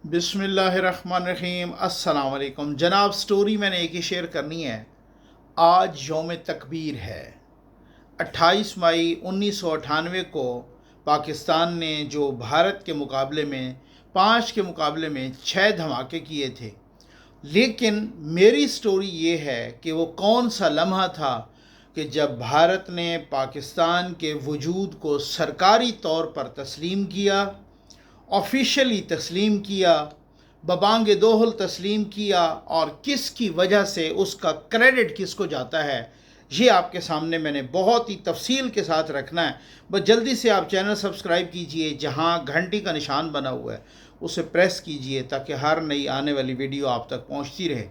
बिस्मिल्लाहिर्रहमानिर्रहीम। अस्सलाम वालेकुम जनाब। स्टोरी मैंने एक ही शेयर करनी है। आज यौम तकबीर है। 28 मई 1998 को पाकिस्तान ने जो भारत के मुकाबले में 5 के मुकाबले में 6 धमाके किए थे, लेकिन मेरी स्टोरी ये है कि वो कौन सा लम्हा था कि जब भारत ने पाकिस्तान के वजूद को सरकारी तौर पर तस्लीम किया, ऑफिशियली तस्लीम किया, बबांग दोहल तस्लीम किया, और किस की वजह से उसका क्रेडिट किसको जाता है, ये आपके सामने मैंने बहुत ही तफसील के साथ रखना है। बस जल्दी से आप चैनल सब्सक्राइब कीजिए, जहाँ घंटी का निशान बना हुआ है उसे प्रेस कीजिए ताकि हर नई आने वाली वीडियो आप तक पहुँचती रहे।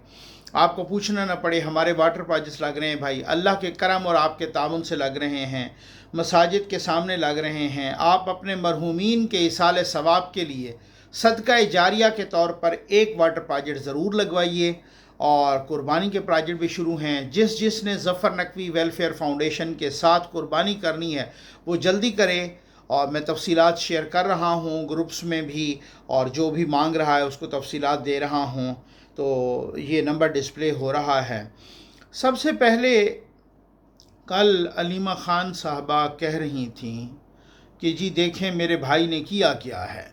आपको पूछना ना पड़े हमारे वाटर पाजिस लग रहे हैं भाई, अल्लाह के करम और आपके ताउन से लग रहे हैं, मसाजिद के सामने लग रहे हैं। आप अपने मरहूमीन के इसाले सवाब के लिए सदका जारिया के तौर पर एक वाटर प्रोजेक्ट ज़रूर लगवाइए, और कुर्बानी के प्रोजेक्ट भी शुरू हैं। जिसने ज़फ़र नकवी वेलफेयर फाउंडेशन के साथ कुर्बानी करनी है वो जल्दी करे, और मैं तफसीलात शेयर कर रहा हूँ ग्रुप्स में भी, और जो भी मांग रहा है उसको तफसीलात दे रहा हूँ। तो ये नंबर डिस्प्ले हो रहा है। सबसे पहले कल अलीमा ख़ान साहबा कह रही थी कि जी देखें मेरे भाई ने किया क्या है।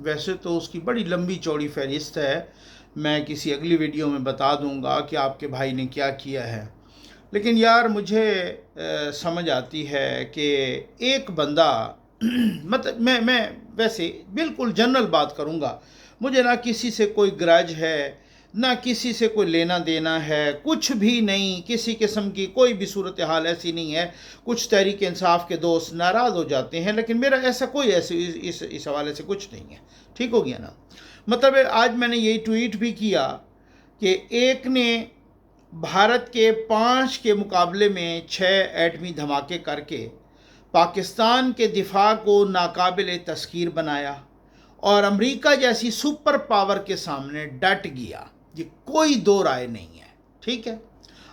वैसे तो उसकी बड़ी लंबी चौड़ी फहरिस्त है, मैं किसी अगली वीडियो में बता दूंगा कि आपके भाई ने क्या किया है। लेकिन यार मुझे समझ आती है कि एक बंदा मतलब मैं वैसे बिल्कुल जनरल बात करूंगा, मुझे ना किसी से कोई ग्रज है, ना किसी से कोई लेना देना है, कुछ भी नहीं, किसी किस्म की कोई भी सूरत हाल ऐसी नहीं है। कुछ तहरीक इंसाफ के दोस्त नाराज़ हो जाते हैं, लेकिन मेरा ऐसा कोई ऐसे इस हवाले से कुछ नहीं है। ठीक हो गया ना। मतलब आज मैंने यही ट्वीट भी किया कि एक ने भारत के 5 के मुकाबले में 6 एटमी धमाके करके पाकिस्तान के दिफा को नाकाबिल तस्खीर बनाया, और अमेरिका जैसी सुपर पावर के सामने डट गया। ये कोई दो राय नहीं है। ठीक है।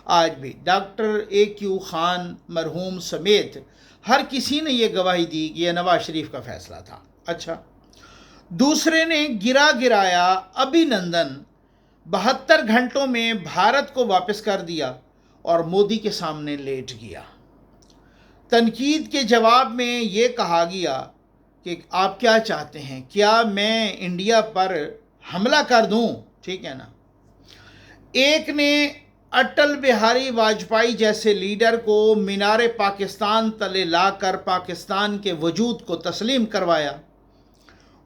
आज भी डॉक्टर AQ खान मरहूम समेत हर किसी ने यह गवाही दी कि यह नवाज शरीफ का फैसला था। अच्छा, दूसरे ने गिराया अभिनंदन 72 घंटों में भारत को वापस कर दिया और मोदी के सामने लेट गया। तनकीद के जवाब में ये कहा गया कि आप क्या चाहते हैं, क्या मैं इंडिया पर हमला कर दूं? ठीक है ना। एक ने अटल बिहारी वाजपेयी जैसे लीडर को मीनारे पाकिस्तान तले लाकर पाकिस्तान के वजूद को तस्लीम करवाया,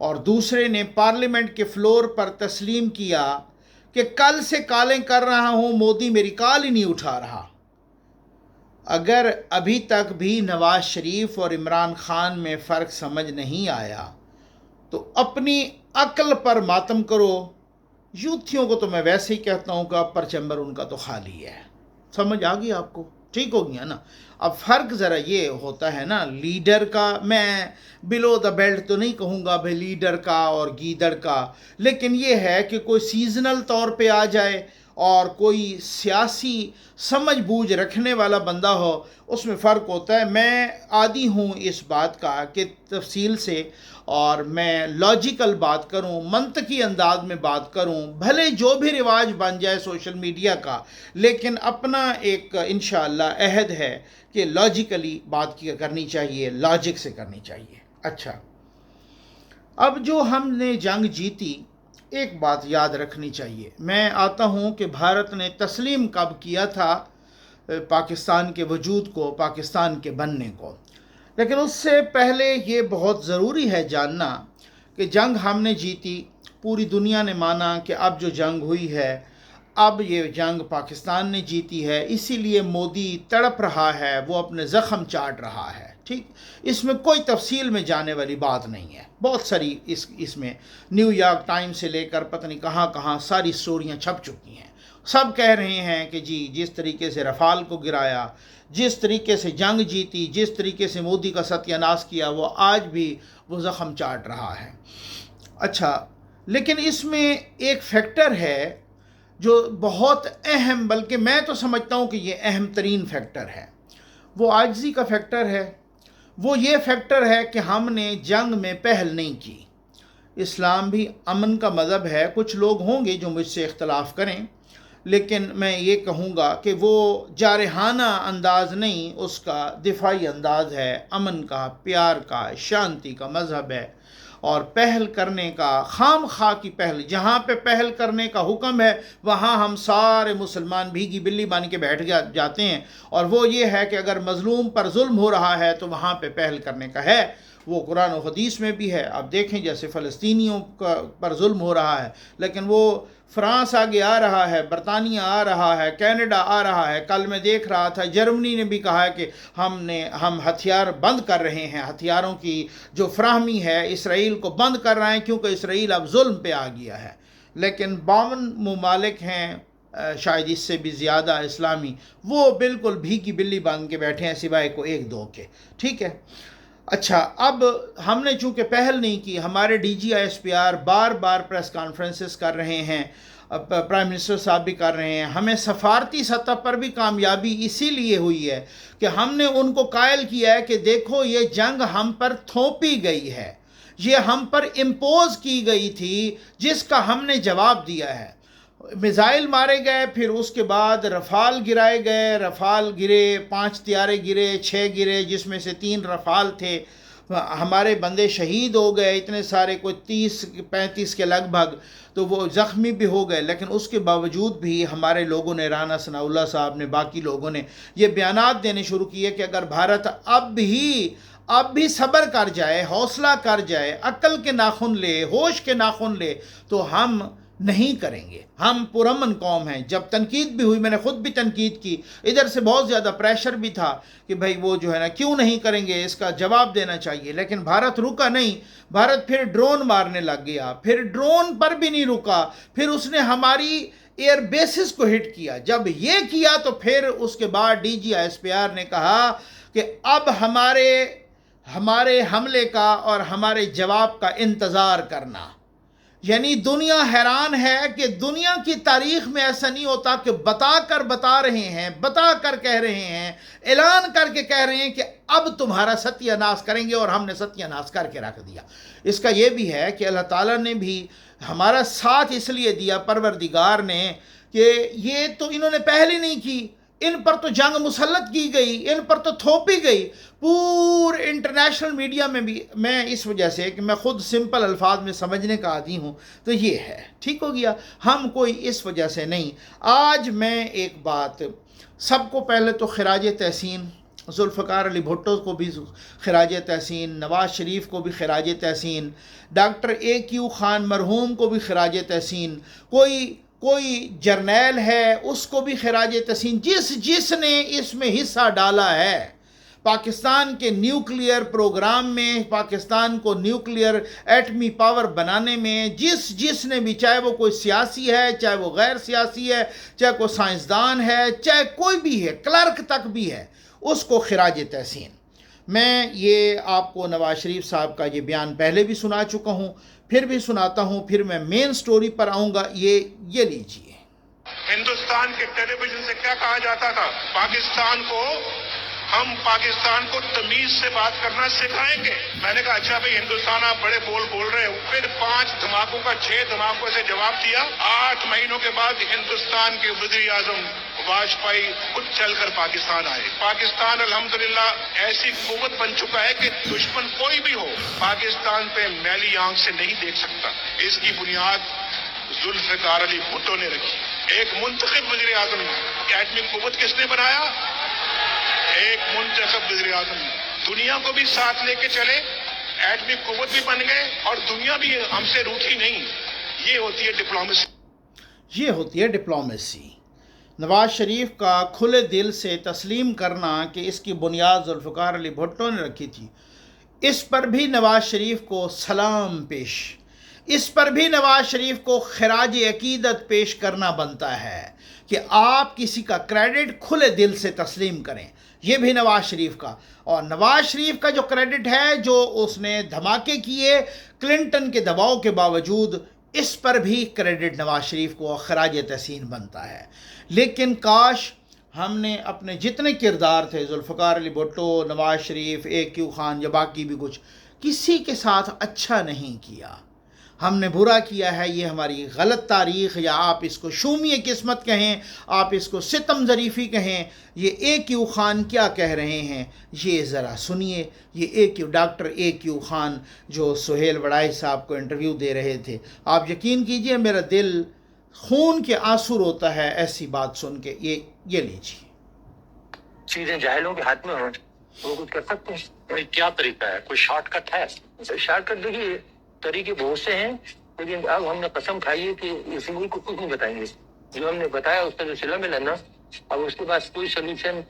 और दूसरे ने पार्लियामेंट के फ्लोर पर तस्लीम किया कि कल से कॉलें कर रहा हूं, मोदी मेरी कॉल ही नहीं उठा रहा। अगर अभी तक भी नवाज शरीफ और इमरान खान में फ़र्क समझ नहीं आया तो अपनी अक्ल पर मातम करो। यूथियों को तो मैं वैसे ही कहता हूँ कि अपर चैम्बर उनका तो खाली है। समझ आ गई आपको? ठीक हो गया ना। अब फ़र्क ज़रा ये होता है ना, लीडर का, मैं बिलो द बेल्ट तो नहीं कहूँगा भाई लीडर का और गीदड़ का, लेकिन ये है कि कोई सीजनल तौर पे आ जाए और कोई सियासी समझ बूझ रखने वाला बंदा हो, उसमें फ़र्क होता है। मैं आदी हूँ इस बात का कि तफसील से, और मैं लॉजिकल बात करूँ, मंतकी अंदाज में बात करूँ, भले जो भी रिवाज बन जाए सोशल मीडिया का, लेकिन अपना एक इंशाअल्लाह अहद है कि लॉजिकली बात की करनी चाहिए, लॉजिक से करनी चाहिए। अच्छा, अब जो हमने जंग जीती, एक बात याद रखनी चाहिए। मैं आता हूँ कि भारत ने तस्लीम कब किया था पाकिस्तान के वजूद को, पाकिस्तान के बनने को, लेकिन उससे पहले ये बहुत ज़रूरी है जानना कि जंग हमने जीती। पूरी दुनिया ने माना कि अब जो जंग हुई है, अब ये जंग पाकिस्तान ने जीती है, इसीलिए मोदी तड़प रहा है, वो अपने ज़ख़म चाट रहा है। ठीक, इसमें कोई तफसील में जाने वाली बात नहीं है। बहुत सारी इसमें न्यूयॉर्क टाइम्स से लेकर पता नहीं कहाँ कहाँ सारी स्टोरियाँ छप चुकी हैं। सब कह रहे हैं कि जी जिस तरीके से रफ़ाल को गिराया, जिस तरीके से जंग जीती, जिस तरीके से मोदी का सत्यानाश किया, वो आज भी वो ज़ख़म चाट रहा है। अच्छा, लेकिन इसमें एक फैक्टर है जो बहुत अहम, बल्कि मैं तो समझता हूँ कि ये अहम तरीन फैक्टर है, वो आजिज़ी का फैक्टर है। वो ये फैक्टर है कि हमने जंग में पहल नहीं की। اسلام بھی امن کا مذہب ہے. کچھ لوگ ہوں گے جو مجھ سے اختلاف کریں، لیکن میں یہ کہوں گا کہ وہ جارحانہ انداز نہیں، اس کا دفاعی انداز ہے. امن کا، پیار کا، شانتی کا مذہب ہے. اور پہل کرنے کا، خام خواہ کی پہل، جہاں پہ پہل کرنے کا حکم ہے وہاں ہم سارے مسلمان بھیگی بلی بن کے بیٹھ جاتے ہیں. اور وہ یہ ہے کہ اگر مظلوم پر ظلم ہو رہا ہے تو وہاں پہ پہل کرنے کا ہے. وہ قرآن و حدیث میں بھی ہے. آپ دیکھیں جیسے فلسطینیوں پر ظلم ہو رہا ہے، لیکن وہ فرانس آگے آ رہا ہے، برطانیہ آ رہا ہے، کینیڈا آ رہا ہے. کل میں دیکھ رہا تھا جرمنی نے بھی کہا ہے کہ ہم ہتھیار بند کر رہے ہیں، ہتھیاروں کی جو فراہمی ہے اسرائیل کو بند کر رہے ہیں، کیونکہ اسرائیل اب ظلم پہ آ گیا ہے. لیکن 52 ممالک ہیں، شاید اس سے بھی زیادہ اسلامی، وہ بالکل بھیگی بلی بن کے بیٹھے ہیں سوائے کو ایک دو کے. ٹھیک ہے. اچھا، اب ہم نے چونکہ پہل نہیں کی، ہمارے D G I S P R بار بار پریس کانفرنسز کر رہے ہیں، پرائم منسٹر صاحب بھی کر رہے ہیں. ہمیں سفارتی سطح پر بھی کامیابی اسی لیے ہوئی ہے کہ ہم نے ان کو قائل کیا ہے کہ دیکھو یہ جنگ ہم پر تھوپی گئی ہے، یہ ہم پر امپوز کی گئی تھی، جس کا ہم نے جواب دیا ہے. میزائل مارے گئے، پھر اس کے بعد رفال گرائے گئے، رفال گرے، 5 طیارے گرے، 6 گرے، جس میں سے 3 رفال تھے. ہمارے بندے شہید ہو گئے اتنے سارے، کوئی 30-35 کے لگ بھگ، تو وہ زخمی بھی ہو گئے. لیکن اس کے باوجود بھی ہمارے لوگوں نے، رانا ثناءاللہ صاحب نے، باقی لوگوں نے یہ بیانات دینے شروع کیے کہ اگر بھارت اب بھی صبر کر جائے، حوصلہ کر جائے، عقل کے ناخن لے، ہوش کے ناخن لے، تو ہم نہیں کریں گے. ہم پرامن قوم ہیں. جب تنقید بھی ہوئی، میں نے خود بھی تنقید کی، ادھر سے بہت زیادہ پریشر بھی تھا کہ بھائی وہ جو ہے نا کیوں نہیں کریں گے، اس کا جواب دینا چاہیے. لیکن بھارت رکا نہیں. بھارت پھر ڈرون مارنے لگ گیا، پھر ڈرون پر بھی نہیں رکا، پھر اس نے ہماری ایئر بیسز کو ہٹ کیا. جب یہ کیا تو پھر اس کے بعد D G I S P R نے کہا کہ اب ہمارے حملے کا اور ہمارے جواب کا انتظار کرنا. یعنی دنیا حیران ہے کہ دنیا کی تاریخ میں ایسا نہیں ہوتا کہ بتا رہے ہیں، بتا کر کہہ رہے ہیں، اعلان کر کے کہہ رہے ہیں کہ اب تمہارا ستیہ ناش کریں گے، اور ہم نے ستیہ ناش کر کے رکھ دیا. اس کا یہ بھی ہے کہ اللہ تعالیٰ نے بھی ہمارا ساتھ اس لیے دیا، پروردگار نے، کہ یہ تو انہوں نے پہلے نہیں کی، ان پر تو جنگ مسلط کی گئی، ان پر تو تھوپی گئی. پورے انٹرنیشنل میڈیا میں بھی، میں اس وجہ سے کہ میں خود سمپل الفاظ میں سمجھنے کا عادی ہوں، تو یہ ہے. ٹھیک ہو گیا. ہم کوئی اس وجہ سے نہیں. آج میں ایک بات، سب کو پہلے تو خراج تحسین، ذوالفقار علی بھٹو کو بھی خراج تحسین، نواز شریف کو بھی خراج تحسین، ڈاکٹر اے کیو خان مرحوم کو بھی خراج تحسین، کوئی جرنیل ہے اس کو بھی خراج تحسین، جس نے اس میں حصہ ڈالا ہے پاکستان کے نیوکلیئر پروگرام میں، پاکستان کو نیوکلیئر ایٹمی پاور بنانے میں، جس نے بھی، چاہے وہ کوئی سیاسی ہے، چاہے وہ غیر سیاسی ہے، چاہے کوئی سائنسدان ہے، چاہے کوئی بھی ہے، کلرک تک بھی ہے، اس کو خراج تحسین. میں یہ آپ کو نواز شریف صاحب کا یہ بیان پہلے بھی سنا چکا ہوں، پھر بھی سناتا ہوں، پھر میں مین سٹوری پر آؤں گا. یہ لیجئے. ہندوستان کے ٹیلی ویژن سے کیا کہا جاتا تھا؟ پاکستان کو تمیز سے بات کرنا سکھائیں گے. میں نے کہا اچھا بھائی ہندوستان آپ بڑے بول رہے ہو. پھر 5 دھماکوں کا 6 دھماکوں سے جواب دیا. 8 مہینوں کے بعد ہندوستان کے وزیر اعظم واجپئی خود چل کر پاکستان آئے. پاکستان الحمدللہ ایسی قوت بن چکا ہے کہ دشمن کوئی بھی ہو پاکستان پہ میلی آنکھ سے نہیں دیکھ سکتا. اس کی بنیاد ذوالفقار علی بھٹو نے رکھی. ایک منتخب وزیر اعظم. ایٹمی قوت کس نے بنایا؟ ایک منتخب وزیر اعظم. دنیا کو بھی ساتھ لے کے چلے، ایٹمی قوت بھی بن گئے، اور دنیا بھی ہم سے روٹھی نہیں. یہ ہوتی ہے ڈپلومیسی. یہ ہوتی ہے ڈپلومیسی. نواز شریف کا کھلے دل سے تسلیم کرنا کہ اس کی بنیاد ذوالفقار علی بھٹو نے رکھی تھی، اس پر بھی نواز شریف کو سلام پیش، اس پر بھی نواز شریف کو خراج عقیدت پیش کرنا بنتا ہے کہ آپ کسی کا کریڈٹ کھلے دل سے تسلیم کریں. یہ بھی نواز شریف کا. اور نواز شریف کا جو کریڈٹ ہے، جو اس نے دھماکے کیے کلنٹن کے دباؤ کے باوجود، اس پر بھی کریڈٹ نواز شریف کو خراج تحسین بنتا ہے. لیکن کاش ہم نے اپنے جتنے کردار تھے، ذوالفقار علی بھٹو، نواز شریف، اے کیو خان یا باقی بھی کچھ، کسی کے ساتھ اچھا نہیں کیا. हमने बुरा किया है, ये हमारी गलत तारीख़, या आप इसको शूमी किस्मत कहें, आप इसको सितम ज़रीफ़ी कहें, ये AQ ख़ान क्या कह रहे हैं ये ज़रा सुनिए। ये AQ डॉक्टर AQ ख़ान जो सुहेल वड़ाई साहब को इंटरव्यू दे रहे थे, आप यकीन कीजिए मेरा दिल खून के आंसू रोता है ऐसी बात सुन के। ये लीजिए। चीजें जाहिलों के हाथ में हो वो कुछ कर सकते हैं। भाई क्या तरीका है, कोई शॉर्टकट है? शॉर्टकट देखिए, तरीके बहुत से हैं, लेकिन अब हमने कसम खाई है कि इसी मुल्क को कुछ नहीं बताएंगे। जो हमने बताया उसका जो सिला मिला ना, अब उसके पास कोई सोल्यूशन,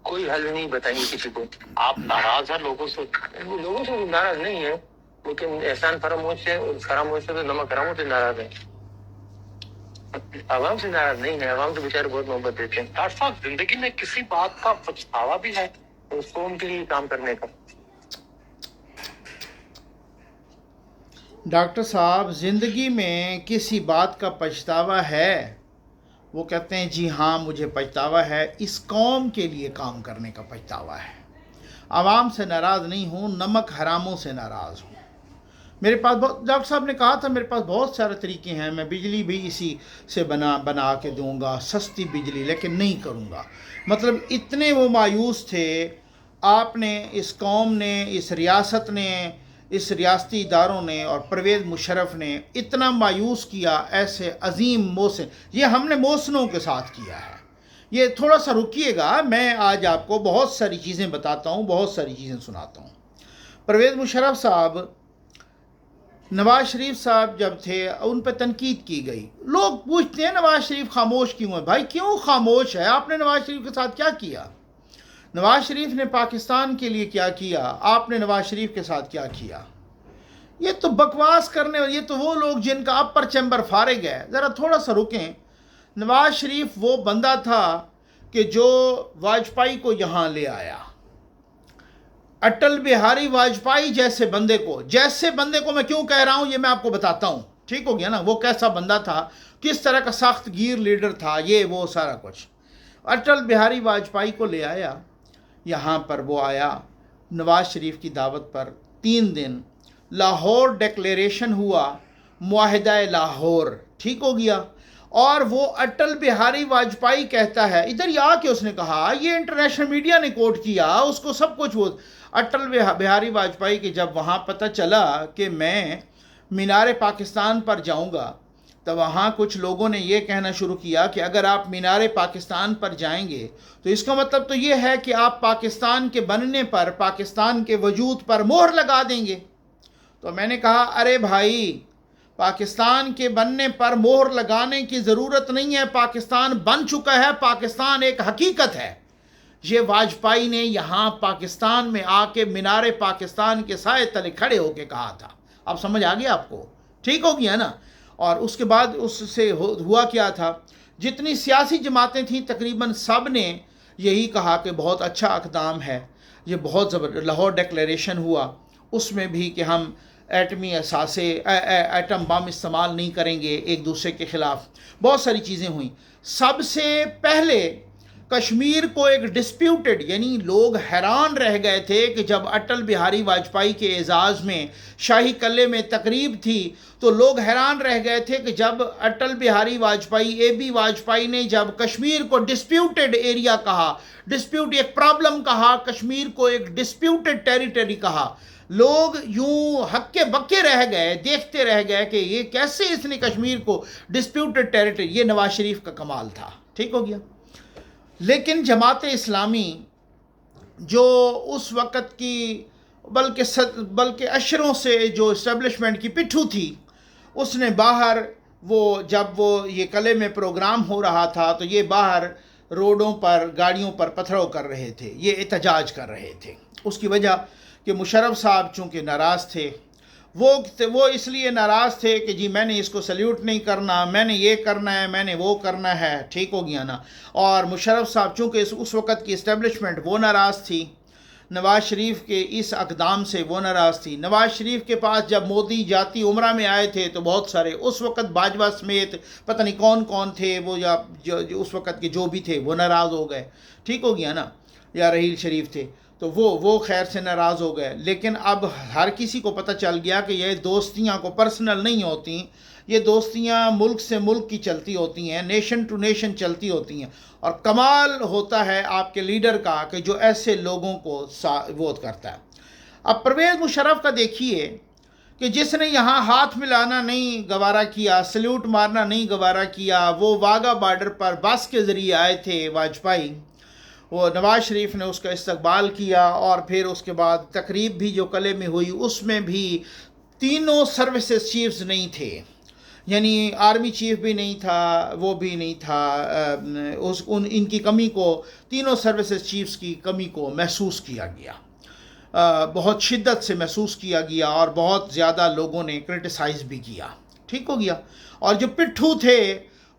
कोई हल नहीं बताएंगे किसी को। आप नाराज हैं लोगों से? लोगों से नाराज नहीं है, लेकिन एहसान फरामोश से तो नमक हरामों से नाराज है। आवाम से नाराज नहीं है, आवाम तो बेचारे बहुत मोहब्बत देते हैं। डॉक्टर साहब, जिंदगी में किसी बात का पछतावा भी है उस कौम के लिए काम करने का? डॉक्टर साहब, ज़िंदगी में किसी बात का पछतावा है? वो कहते हैं जी हाँ मुझे पछतावा है, इस कौम के लिए काम करने का पछतावा है। आवाम से नाराज़ नहीं हूँ, नमक हरामों से नाराज़ हूँ। मेरे पास डॉक्टर साहब ने कहा था मेरे पास बहुत सारे तरीके हैं, मैं बिजली भी इसी से बना के दूंगा, सस्ती बिजली, लेकिन नहीं करूंगा। मतलब इतने वो मायूस थे। आपने, इस कौम ने, इस रियासत ने, इस रियासती इदारों ने और परवेज़ मुशर्रफ ने इतना मायूस किया ऐसे अजीम मोहसिन। ये हमने मोहसिनों के साथ किया है। ये थोड़ा सा रुकिएगा, मैं आज आपको बहुत सारी चीज़ें बताता हूँ, बहुत सारी चीज़ें सुनाता हूँ। परवेज़ मुशर्रफ साहब, नवाज शरीफ साहब जब थे उन पर तनकीद की गई। लोग पूछते हैं नवाज शरीफ खामोश क्यों है? भाई क्यों खामोश है? आपने नवाज शरीफ के साथ क्या किया? नवाज शरीफ ने पाकिस्तान के लिए क्या किया? आपने नवाज शरीफ के साथ क्या किया? ये तो बकवास करने, ये तो वो लोग जिनका अपर चैम्बर फारिग है। ज़रा थोड़ा सा रुकें। नवाज शरीफ वो बंदा था कि जो वाजपेयी को यहाँ ले आया। अटल बिहारी वाजपेयी जैसे बंदे को मैं क्यों कह रहा हूँ ये मैं आपको बताता हूँ, ठीक हो गया ना? वो कैसा बंदा था, किस तरह का सख्त गिर लीडर था, ये वो सारा कुछ। अटल बिहारी वाजपेयी को ले आया यहाँ पर। वो आया नवाज शरीफ की दावत पर। 3 दिन लाहौर डिक्लेरेशन हुआ, मुआहिदा लाहौर, ठीक हो गया। और वो अटल बिहारी वाजपेयी कहता है, इधर ही आके उसने कहा, ये इंटरनेशनल मीडिया ने कोट किया उसको, सब कुछ। वो अटल बिहारी वाजपेयी के जब वहाँ पता चला कि मैं मीनार पाकिस्तान पर जाऊँगा, तो वहाँ कुछ लोगों ने ये कहना शुरू किया कि अगर आप मीनार पाकिस्तान पर जाएंगे तो इसका मतलब तो ये है कि आप पाकिस्तान के बनने पर, पाकिस्तान के वजूद पर मोहर लगा देंगे। तो मैंने कहा, अरे भाई, पाकिस्तान के बनने पर मोहर लगाने की ज़रूरत नहीं है, पाकिस्तान बन चुका है, पाकिस्तान एक हकीकत है। ये वाजपेयी ने यहाँ पाकिस्तान में आके मीनार पाकिस्तान के साए तले खड़े होके कहा था। अब समझ आ गया आपको? ठीक हो गया ना? और उसके बाद उससे हुआ क्या था, जितनी सियासी जमातें थीं तकरीबन सब ने यही कहा कि बहुत अच्छा इक़दाम है, ये बहुत ज़बरदस्त। लाहौर डिक्लेरेशन हुआ, उसमें भी कि हम एटमी असासे एटम बम इस्तेमाल नहीं करेंगे एक दूसरे के ख़िलाफ़। बहुत सारी चीज़ें हुई। सबसे पहले कश्मीर को एक डिस्प्यूटेड, यानी लोग हैरान रह गए थे कि जब अटल बिहारी वाजपेयी के एजाज़ में शाही कल्ले में तकरीब थी तो लोग हैरान रह गए थे कि जब अटल बिहारी वाजपेयी, AB वाजपेयी ने जब कश्मीर को डिस्प्यूटेड एरिया कहा, डिस्प्यूट एक प्रॉब्लम कहा, कश्मीर को एक डिस्प्यूटेड टेरिटरी कहा, लोग यूं हक्के बक्के रह गए, देखते रह गए कि ये कैसे इसने कश्मीर को डिस्प्यूटेड टेरिटरी। ये नवाज शरीफ का कमाल था, ठीक हो गया। लेकिन जमात इस्लामी जो उस वक़्त की बल्कि अशरों से जो इस्टेब्लिशमेंट की पिट्ठू थी, उसने बाहर जब वो ये कले में प्रोग्राम हो रहा था तो ये बाहर रोडों पर गाड़ियों पर पथराव कर रहे थे, ये एहतजाज कर रहे थे। उसकी वजह कि मुशर्रफ साहब चूँकि नाराज़ थे, वो इसलिए नाराज़ थे कि जी मैंने इसको सल्यूट नहीं करना, मैंने ये करना है, मैंने वो करना है, ठीक हो गया ना। और मुशर्रफ साहब चूँकि उस वक़्त की इस्टेब्लिशमेंट वो नाराज़ थी, नवाज शरीफ के इस इक़दाम से वो नाराज़ थी। नवाज शरीफ के पास जब मोदी जाती उम्रा में आए थे तो बहुत सारे उस वक़्त बाजवा समेत पता नहीं कौन कौन थे वो, या जो उस वक़्त के जो भी थे वो नाराज़ हो गए, ठीक हो गया ना, या रहील शरीफ थे। تو وہ خیر سے ناراض ہو گئے. لیکن اب ہر کسی کو پتہ چل گیا کہ یہ دوستیاں کو پرسنل نہیں ہوتی، یہ دوستیاں ملک سے ملک کی چلتی ہوتی ہیں، نیشن ٹو نیشن چلتی ہوتی ہیں. اور کمال ہوتا ہے آپ کے لیڈر کا کہ جو ایسے لوگوں کو ووٹ کرتا ہے. اب پرویز مشرف کا دیکھیے کہ جس نے یہاں ہاتھ ملانا نہیں گوارا کیا، سلیوٹ مارنا نہیں گوارا کیا، وہ واگا بارڈر پر بس کے ذریعے آئے تھے واجپئی، وہ نواز شریف نے اس کا استقبال کیا. اور پھر اس کے بعد تقریب بھی جو قلعے میں ہوئی اس میں بھی تینوں سروسز چیفز نہیں تھے، یعنی آرمی چیف بھی نہیں تھا، وہ بھی نہیں تھا. ان کی کمی کو، تینوں سروسز چیفز کی کمی کو محسوس کیا گیا، بہت شدت سے محسوس کیا گیا، اور بہت زیادہ لوگوں نے کرٹیسائز بھی کیا. ٹھیک ہو گیا. اور جو پٹھو تھے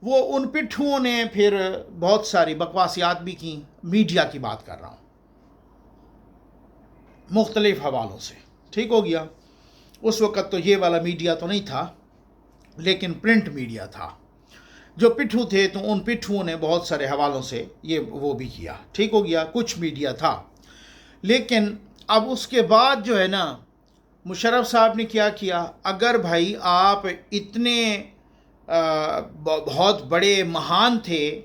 وہ ان پٹھوؤں نے پھر بہت ساری بکواسیات بھی کی. میڈیا کی بات کر رہا ہوں مختلف حوالوں سے. ٹھیک ہو گیا. اس وقت تو یہ والا میڈیا تو نہیں تھا لیکن پرنٹ میڈیا تھا. جو پٹھو تھے تو ان پٹھوؤں نے بہت سارے حوالوں سے وہ بھی کیا. ٹھیک ہو گیا. کچھ میڈیا تھا. لیکن اب اس کے بعد جو ہے نا مشرف صاحب نے کیا کیا، اگر بھائی آپ اتنے بہت بڑے مہان تھے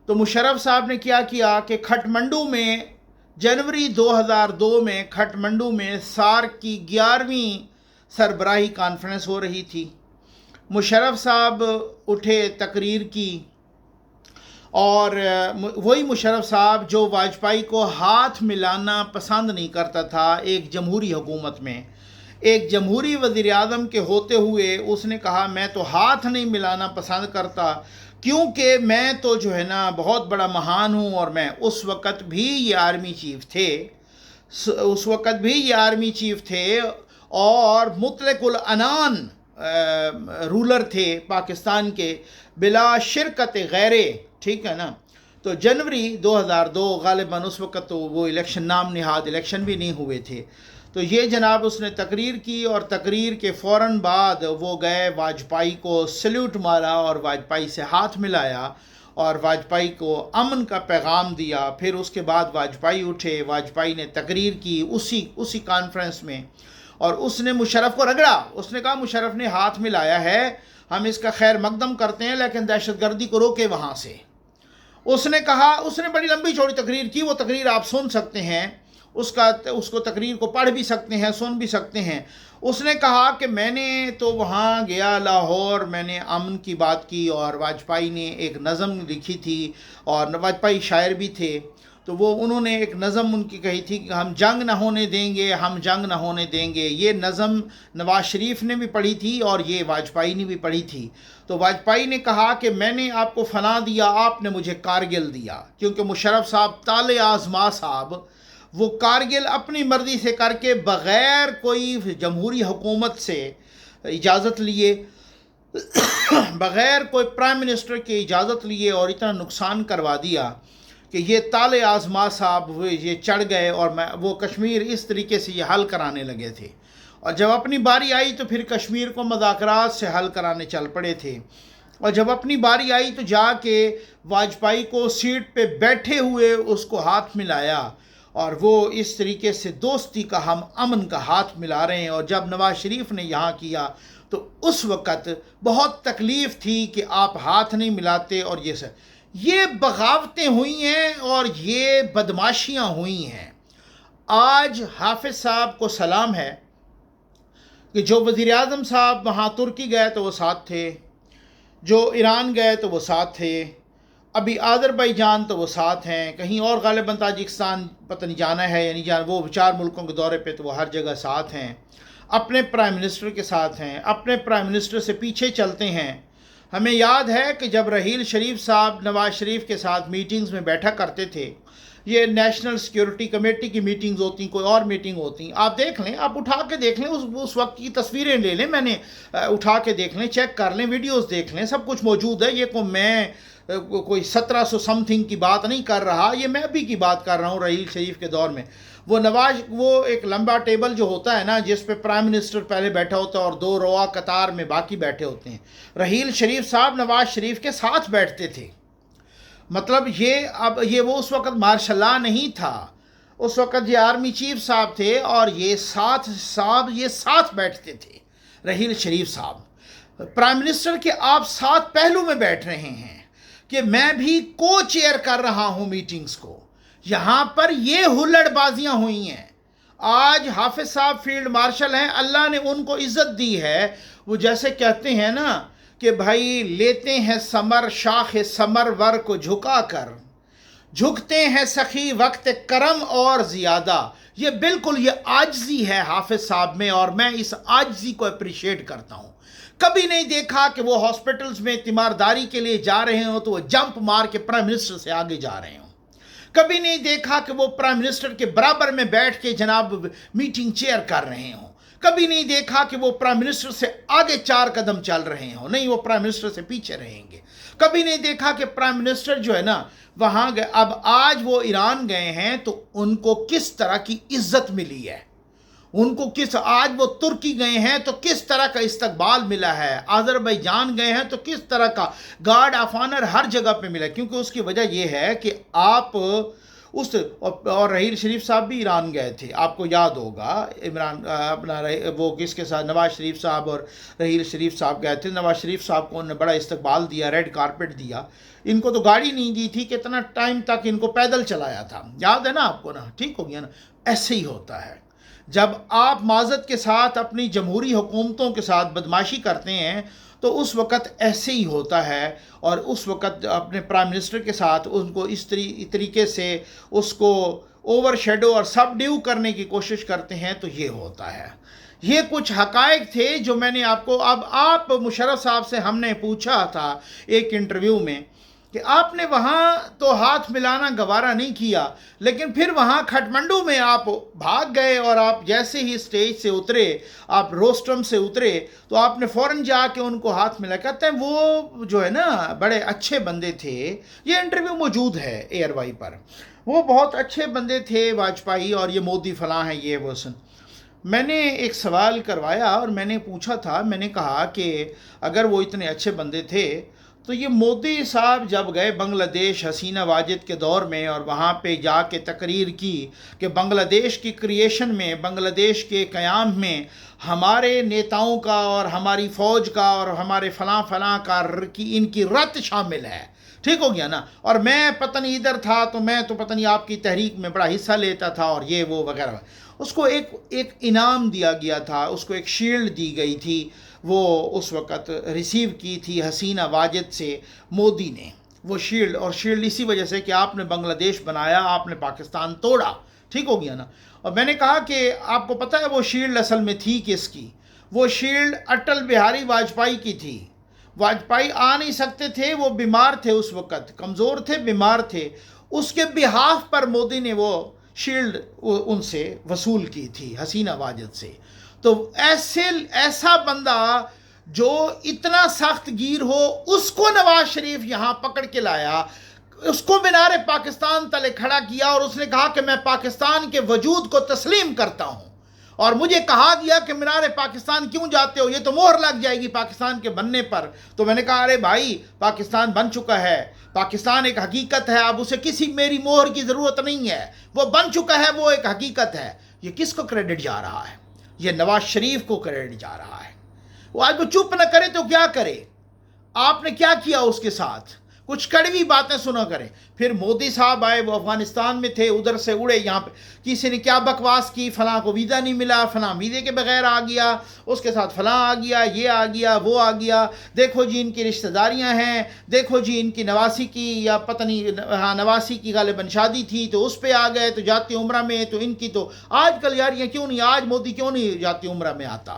تو مشرف صاحب نے کیا کیا کہ کھٹ منڈو میں جنوری 2002 میں کھٹ منڈو میں سارک کی 11ویں سربراہی کانفرنس ہو رہی تھی. مشرف صاحب اٹھے، تقریر کی، اور وہی مشرف صاحب جو واجپئی کو ہاتھ ملانا پسند نہیں کرتا تھا ایک جمہوری حکومت میں، ایک جمہوری وزیر اعظم کے ہوتے ہوئے اس نے کہا میں تو ہاتھ نہیں ملانا پسند کرتا کیونکہ میں تو جو ہے نا بہت بڑا مہان ہوں. اور میں اس وقت بھی یہ آرمی چیف تھے اور مطلق العنان رولر تھے پاکستان کے بلا شرکت غیرے. ٹھیک ہے نا. تو جنوری 2002 غالباً اس وقت تو وہ الیکشن نام نہاد الیکشن بھی نہیں ہوئے تھے. تو یہ جناب اس نے تقریر کی اور تقریر کے فوراً بعد وہ گئے واجپئی کو سلیوٹ مارا اور واجپئی سے ہاتھ ملایا اور واجپئی کو امن کا پیغام دیا. پھر اس کے بعد واجپئی اٹھے، واجپئی نے تقریر کی اسی کانفرنس میں، اور اس نے مشرف کو رگڑا. اس نے کہا مشرف نے ہاتھ ملایا ہے، ہم اس کا خیر مقدم کرتے ہیں لیکن دہشت گردی کو روکے وہاں سے. اس نے کہا، اس نے بڑی لمبی چوڑی تقریر کی. وہ تقریر آپ سن سکتے ہیں، اس کو تقریر کو پڑھ بھی سکتے ہیں، سن بھی سکتے ہیں. اس نے کہا کہ میں نے تو وہاں گیا لاہور، میں نے امن کی بات کی، اور واجپئی نے ایک نظم لکھی تھی اور واجپئی شاعر بھی تھے. تو انہوں نے ایک نظم ان کی کہی تھی کہ ہم جنگ نہ ہونے دیں گے، ہم جنگ نہ ہونے دیں گے. یہ نظم نواز شریف نے بھی پڑھی تھی اور یہ واجپئی نے بھی پڑھی تھی. تو واجپئی نے کہا کہ میں نے آپ کو فلاں دیا، آپ نے مجھے کارگل دیا. کیونکہ مشرف صاحب تالے آزما صاحب وہ کارگل اپنی مرضی سے کر کے بغیر کوئی جمہوری حکومت سے اجازت لیے، بغیر کوئی پرائم منسٹر کی اجازت لیے، اور اتنا نقصان کروا دیا کہ یہ تالے آزما صاحب یہ چڑھ گئے اور وہ کشمیر اس طریقے سے یہ حل کرانے لگے تھے. اور جب اپنی باری آئی تو پھر کشمیر کو مذاکرات سے حل کرانے چل پڑے تھے. اور جب اپنی باری آئی تو جا کے واجپئی کو سیٹ پہ بیٹھے ہوئے اس کو ہاتھ ملایا، اور وہ اس طریقے سے دوستی کا، ہم امن کا ہاتھ ملا رہے ہیں. اور جب نواز شریف نے یہاں کیا تو اس وقت بہت تکلیف تھی کہ آپ ہاتھ نہیں ملاتے. اور یہ بغاوتیں ہوئی ہیں اور یہ بدماشیاں ہوئی ہیں. آج حافظ صاحب کو سلام ہے کہ جو وزیر اعظم صاحب وہاں ترکی گئے تو وہ ساتھ تھے، جو ایران گئے تو وہ ساتھ تھے، ابھی آذربائیجان تو وہ ساتھ ہیں، کہیں اور غالباً تاجکستان پتہ نہیں جانا ہے، یعنی وہ 4 ملکوں کے دورے پہ تو وہ ہر جگہ ساتھ ہیں. اپنے پرائم منسٹر کے ساتھ ہیں، اپنے پرائم منسٹر سے پیچھے چلتے ہیں. ہمیں یاد ہے کہ جب رحیل شریف صاحب نواز شریف کے ساتھ میٹنگز میں بیٹھا کرتے تھے، یہ نیشنل سیکیورٹی کمیٹی کی میٹنگز ہوتی، کوئی اور میٹنگ ہوتی، آپ دیکھ لیں، آپ اٹھا کے دیکھ لیں، اس وقت کی تصویریں لے لیں، میں نے اٹھا کے دیکھ لیں، چیک کر لیں، ویڈیوز دیکھ لیں، سب کچھ موجود ہے. یہ میں کوئی 1700 سم تھنگ کی بات نہیں کر رہا، یہ میں ابھی کی بات کر رہا ہوں رحیل شریف کے دور میں. وہ ایک لمبا ٹیبل جو ہوتا ہے نا جس پہ پرائم منسٹر پہلے بیٹھا ہوتا ہے اور 2 روا قطار میں باقی بیٹھے ہوتے ہیں، رحیل شریف صاحب نواز شریف کے ساتھ بیٹھتے تھے. مطلب یہ وہ اس وقت مارشل لا نہیں تھا. उस वक़्त ये आर्मी चीफ साहब थे और ये साथ बैठते थे। रहील शरीफ साहब, प्राइम मिनिस्टर के आप साथ पहलू में बैठ रहे हैं कि मैं भी को चेयर कर रहा हूं मीटिंग्स को। यहाँ पर ये हुल्लड़बाजियाँ हुई हैं। आज हाफिज साहब फील्ड मार्शल हैं, अल्लाह ने उनको इज़्ज़त दी है। वो जैसे कहते हैं ना कि भाई लेते हैं समर शाख समर वर को झुका कर, झुकते हैं सखी वक्त करम और ज़ियादा। ये बिल्कुल ये आजिज़ी है हाफिज साहब में, और मैं इस आजिज़ी को अप्रिशिएट करता हूँ। कभी नहीं देखा कि वो हॉस्पिटल्स में तीमारदारी के लिए जा रहे हो तो वो जंप मार के प्राइम मिनिस्टर से आगे जा रहे हो। कभी नहीं देखा कि वो प्राइम मिनिस्टर के बराबर में बैठ के जनाब मीटिंग चेयर कर रहे हो। कभी नहीं देखा कि वो प्राइम मिनिस्टर से आगे 4 कदम चल रहे हो, नहीं वो प्राइम मिनिस्टर से पीछे रहेंगे। कभी नहीं देखा कि प्राइम मिनिस्टर जो है ना वहाँ गए। अब आज वो ईरान गए हैं तो उनको किस तरह की इज्जत मिली है, उनको किस, आज वो तुर्की गए हैं तो किस तरह का इस्तकबाल मिला है, आज़रबाईजान गए हैं तो किस तरह का गार्ड ऑफ ऑनर हर जगह पे मिला। क्योंकि उसकी वजह यह है कि आप उस, और रहील शरीफ साहब भी ईरान गए थे, आपको याद होगा। वो किसके साथ, नवाज शरीफ साहब और रहील शरीफ साहब गए थे। नवाज शरीफ साहब को उन्होंने बड़ा इस्तकबाल दिया, रेड कारपेट दिया। इनको तो गाड़ी नहीं दी थी, कितना टाइम तक इनको पैदल चलाया था, याद है ना आपको ना। ठीक हो गया ना। ऐसे ही होता है जब आप माज़त के साथ अपनी जमहूरी हुकूमतों के साथ बदमाशी करते हैं तो उस वक़्त ऐसे ही होता है। और उस वक़्त अपने प्राइम मिनिस्टर के साथ उनको इस तरीके से उसको ओवर शेडो और सबड्यू करने की कोशिश करते हैं तो ये होता है। ये कुछ हक़ाइक़ थे जो मैंने आपको, अब आप मुशर्रफ साहब से हमने पूछा था एक इंटरव्यू में कि आपने वहाँ तो हाथ मिलाना गवारा नहीं किया, लेकिन फिर वहाँ खटमंडू में आप भाग गए और आप जैसे ही स्टेज से उतरे, आप रोस्ट्रम से उतरे तो आपने फ़ौरन जाके उनको हाथ मिला। कहते हैं वो जो है ना बड़े अच्छे बंदे थे, ये इंटरव्यू मौजूद है एयरवाई पर, वो बहुत अच्छे बंदे थे वाजपेयी, और ये मोदी फलां हैं ये वो सुन। मैंने एक सवाल करवाया और मैंने पूछा था, मैंने कहा कि अगर वो इतने अच्छे बंदे थे तो ये मोदी साहब जब गए बांग्लादेश हसीना वाजिद के दौर में और वहाँ पे जाके तकरीर की कि बांग्लादेश की क्रिएशन में, बांग्लादेश के क़याम में हमारे नेताओं का और हमारी फ़ौज का और हमारे फ़लाँ का की इनकी रत शामिल है। ठीक हो गया ना। और मैं पता नहीं इधर था तो मैं तो पता नहीं आपकी तहरीक में बड़ा हिस्सा लेता था और ये वो वगैरह। उसको एक इनाम दिया गया था, उसको एक शील्ड दी गई थी, वो उस वक़्त रिसीव की थी हसीना वाजिद से मोदी ने वो शील्ड। और शील्ड इसी वजह से कि आपने बांग्लादेश बनाया, आपने पाकिस्तान तोड़ा। ठीक हो गया ना। और मैंने कहा कि आपको पता है वो शील्ड असल में थी किसकी? वो शील्ड अटल बिहारी वाजपेयी की थी। वाजपेयी आ नहीं सकते थे, वो बीमार थे, उस वक़्त कमज़ोर थे, बीमार थे। उसके बिहाफ पर मोदी ने वो शील्ड उनसे वसूल की थी हसीना वाजिद से। तो ऐसा बंदा जो इतना सख्त गिर हो, उसको नवाज शरीफ यहाँ पकड़ के लाया, उसको मीनार पाकिस्तान तले खड़ा किया और उसने कहा कि मैं पाकिस्तान के वजूद को तस्लीम करता हूँ। और मुझे कहा गया कि मीनार पाकिस्तान क्यों जाते हो, ये तो मोहर लग जाएगी पाकिस्तान के बनने पर। तो मैंने कहा अरे भाई पाकिस्तान बन चुका है, पाकिस्तान एक हकीकत है, अब उसे किसी मेरी मोहर की ज़रूरत नहीं है, वो बन चुका है, वो एक हकीकत है। ये किसको क्रेडिट जा रहा है? ये नवाज शरीफ को क्रेडिट जा रहा है। वो आज वो चुप न करे तो क्या करे? आपने क्या किया उसके साथ? कुछ कड़वी बातें सुना करें। फिर मोदी साहब आए, वो अफगानिस्तान में थे, उधर से उड़े यहाँ पे, किसी ने क्या बकवास की, फलां को वीज़ा नहीं मिला, फलां वीज़े के बगैर आ गया, उसके साथ फलां आ गया, ये आ गया, वो आ गया, देखो जी इनकी रिश्तेदारियाँ हैं, देखो जी इनकी नवासी की या पता नहीं, हाँ नवासी की गालिबन शादी थी तो उस पर आ गए, तो जाती उम्रा में तो इनकी तो आजकल यार ये क्यों नहीं, आज मोदी क्यों नहीं जाती उम्रा में आता,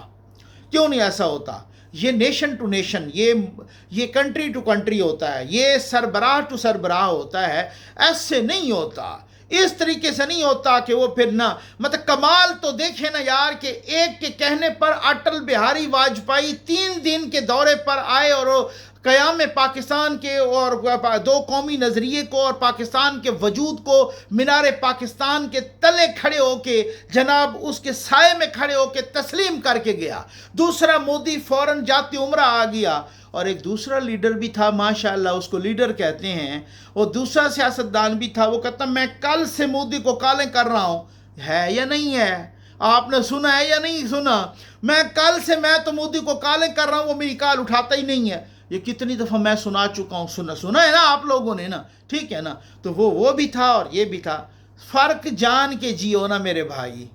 क्यों नहीं ऐसा होता? ये नेशन टू नेशन, ये कंट्री टू कंट्री होता है, ये सरबराह टू सरबराह होता है। ऐसे नहीं होता, इस तरीके से नहीं होता कि वो फिर ना, मतलब कमाल तो देखे ना यार कि एक के कहने पर अटल बिहारी वाजपेयी 3 दिन के दौरे पर आए और क़याम पाकिस्तान के और 2 कौमी नज़रिए को और पाकिस्तान के वजूद को मीनार पाकिस्तान के तले खड़े होके, जनाब उसके साए में खड़े होके तस्लीम करके गया। दूसरा, मोदी फ़ौरन जाती उम्रा आ गया اور ایک دوسرا لیڈر بھی تھا ماشاءاللہ، اس کو لیڈر کہتے ہیں، وہ دوسرا سیاستدان بھی تھا، وہ کہتا میں کل سے مودی کو کالیں کر رہا ہوں. ہے یا نہیں ہے؟ آپ نے سنا ہے یا نہیں سنا؟ میں کل سے میں تو مودی کو کالیں کر رہا ہوں، وہ میری کال اٹھاتا ہی نہیں ہے. یہ کتنی دفعہ میں سنا چکا ہوں، سنا ہے نا آپ لوگوں نے نا، ٹھیک ہے نا. تو وہ بھی تھا اور یہ بھی تھا. فرق جان کے جیو نا میرے بھائی.